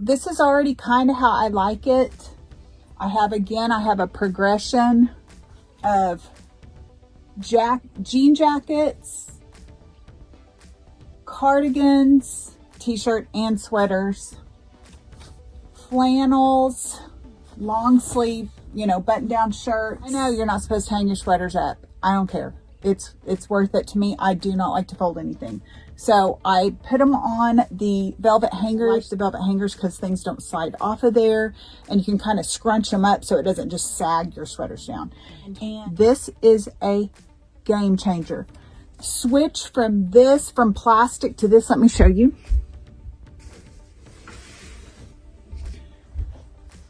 This is already kind of how I like it. I have a progression of jean jackets, cardigans, t-shirt and sweaters, flannels, long sleeve, button down shirts. I know you're not supposed to hang your sweaters up. I don't care. It's worth it to me. I do not like to fold anything. So I put them on the velvet hangers. I like the velvet hangers because things don't slide off of there, and you can kind of scrunch them up so it doesn't just sag your sweaters down. And this is a game changer. Switch from plastic to this. Let me show you.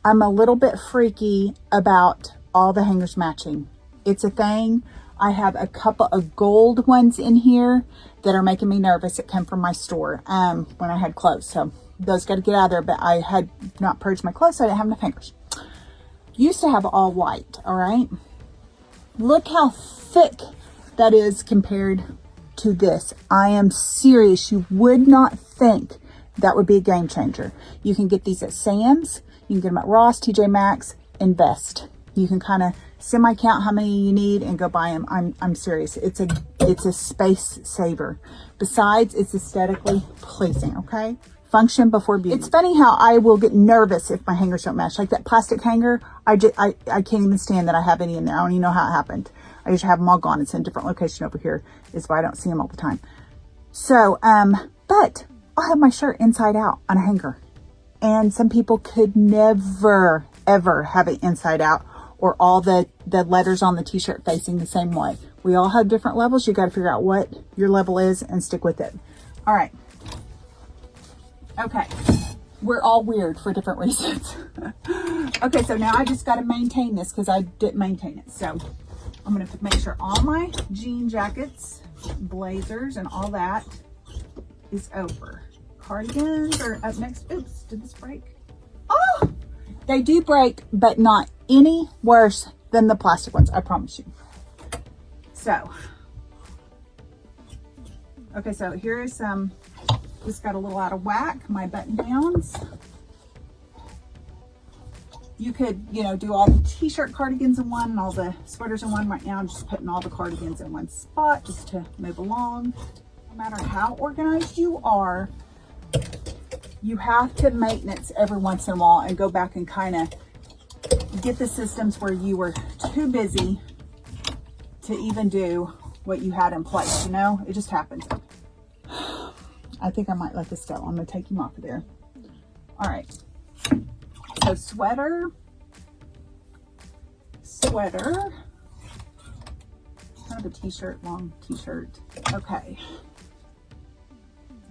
I'm a little bit freaky about all the hangers matching. It's a thing. I have a couple of gold ones in here that are making me nervous. It came from my store when I had clothes. So those got to get out of there, but I had not purged my clothes, so I didn't have enough hangers. Used to have all white, all right? Look how thick that is compared to this. I am serious. You would not think that would be a game changer. You can get these at Sam's. You can get them at Ross, TJ Maxx, and Best. You can kind of semi-count how many you need and go buy them. I'm serious. It's a space saver. Besides, it's aesthetically pleasing, okay? Function before beauty. It's funny how I will get nervous if my hangers don't match. Like that plastic hanger, I can't even stand that I have any in there. I don't even know how it happened. I usually have them all gone. It's in a different location over here. Is why I don't see them all the time. So, but I'll have my shirt inside out on a hanger. And some people could never, ever have it inside out, or all the letters on the t-shirt facing the same way. We all have different levels. You got to figure out what your level is and stick with it. All right. Okay. We're all weird for different reasons. Okay, so now I just got to maintain this because I didn't maintain it. So I'm going to make sure all my jean jackets, blazers, and all that is over. Cardigans are up next. Oops, did this break? Oh, they do break, but not any worse than the plastic ones, I promise you. So, okay, so here is this got a little out of whack, my button downs. You could, do all the t-shirt cardigans in one and all the sweaters in one. Right now I'm just putting all the cardigans in one spot just to move along. No matter how organized you are, you have to maintenance every once in a while and go back and kind of get the systems where you were too busy to even do what you had in place. It just happens. I think I might let this go. I'm going to take him off of there. All right. So sweater, kind of a t-shirt, long t-shirt. Okay.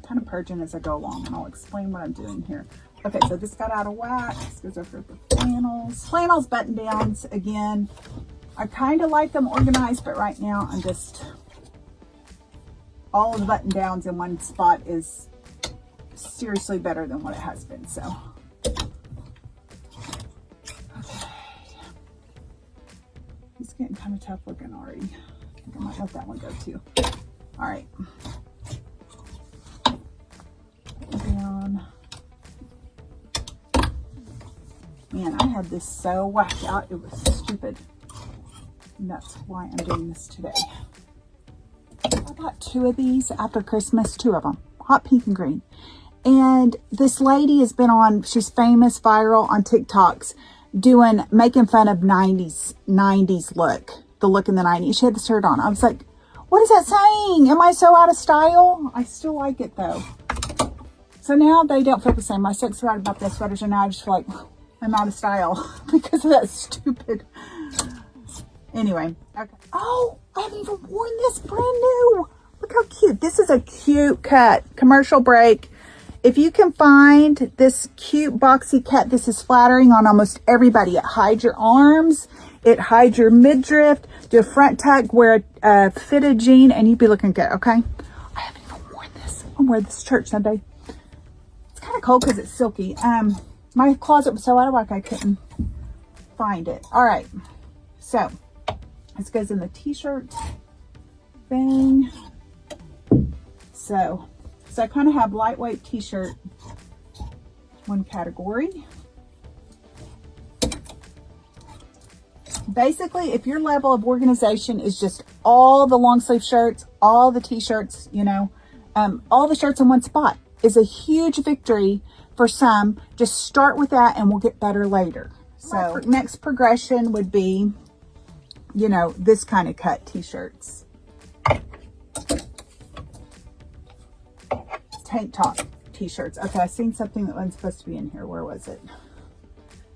Kind of purging as I go along, and I'll explain what I'm doing here. Okay, so this got out of whack. This goes over the flannels, button downs. Again, I kind of like them organized, but right now I'm just, all of the button downs in one spot is seriously better than what it has been. So okay, it's getting kind of tough looking already. I think I might let that one go too. All right. Down. Man, I had this so whacked out, it was stupid. And that's why I'm doing this today. I bought 2 of these after Christmas, 2 of them, hot pink and green. And this lady has been on, she's famous, viral on TikToks, making fun of 90s look, the look in the 90s. She had this shirt on. I was like, what is that saying? Am I so out of style? I still like it though. So now they don't feel the same. I was so excited about the sweaters, and now I just feel like I'm out of style because of that stupid. Anyway, okay. Oh, I haven't even worn this, brand new. Look how cute. This is a cute cut. Commercial break. If you can find this cute boxy cut, this is flattering on almost everybody. It hides your arms. It hides your midriff. Do a front tuck, wear a fitted jean, and you'd be looking good, okay? I haven't even worn this. I'll wear this to church Sunday. Kind of cold because it's silky. My closet was so out of whack I couldn't find it. All right, so this goes in the t-shirt thing. So I kind of have lightweight t-shirt one category. Basically, if your level of organization is just all the long sleeve shirts, all the t-shirts, you know, all the shirts in one spot is a huge victory for some. Just start with that and we'll get better later. So next progression would be, you know, this kind of cut t-shirts. Tank top t-shirts. Okay, I seen something that wasn't supposed to be in here. Where was it?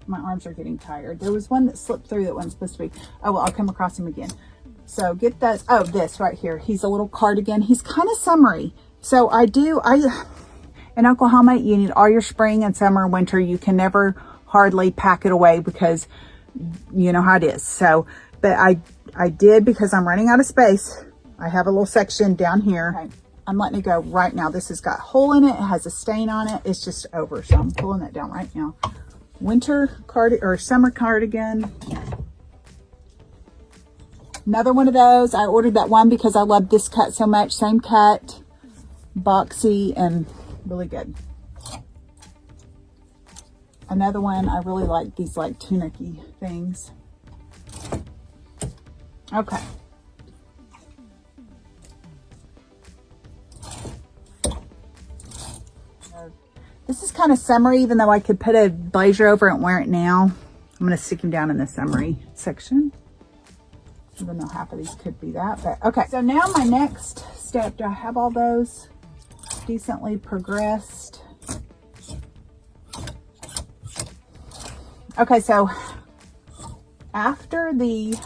My arms are getting tired. There was one that slipped through that wasn't supposed to be. Oh, well, I'll come across him again. So get that. Oh, this right here. He's a little cardigan. He's kind of summery. So in Oklahoma, you need all your spring and summer and winter. You can never hardly pack it away because you know how it is. So, but I did, because I'm running out of space. I have a little section down here. Okay. I'm letting it go right now. This has got a hole in it. It has a stain on it. It's just over. So I'm pulling that down right now. Winter cardigan or summer cardigan. Another one of those. I ordered that one because I love this cut so much. Same cut, boxy and really good. Another one, I really like these like tunic-y things. Okay. This is kind of summery, even though I could put a blazer over it and wear it now. I'm going to stick him down in the summery section. Even though half of these could be that, but okay. So now my next step, do I have all those decently progressed? Okay, so after the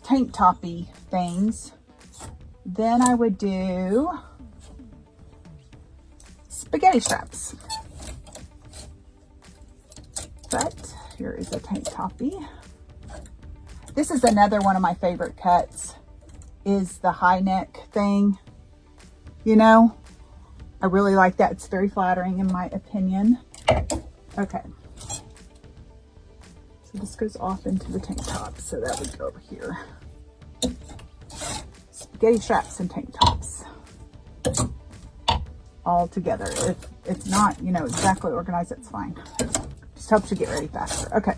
tank toppy things, then I would do spaghetti straps. But here is a tank toppy. This is another one of my favorite cuts, is the high neck thing. You know, I really like that. It's very flattering in my opinion. Okay. So this goes off into the tank top. So that would go over here. Spaghetti straps and tank tops. All together. If it's not, you know, exactly organized, it's fine. Just helps you get ready faster. Okay.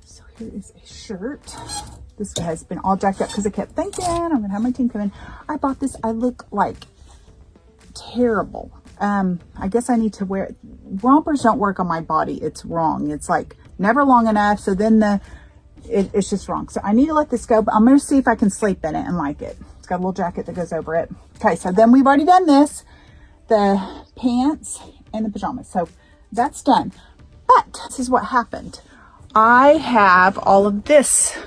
So here is a shirt. This has been all jacked up because I kept thinking I'm gonna have my team come in. I bought this. I look like terrible. I guess I need to wear it. Rompers don't work on my body. It's wrong. It's like never long enough. So then it's just wrong. So I need to let this go, but I'm going to see if I can sleep in it and like it. It's got a little jacket that goes over it. Okay. So then we've already done this, the pants and the pajamas. So that's done. But this is what happened. I have all of this.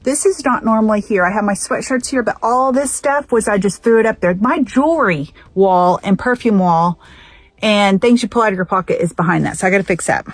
This is not normally here. I have my sweatshirts here, but all this stuff was, I just threw it up there. My jewelry wall and perfume wall and things you pull out of your pocket is behind that. So I got to fix that.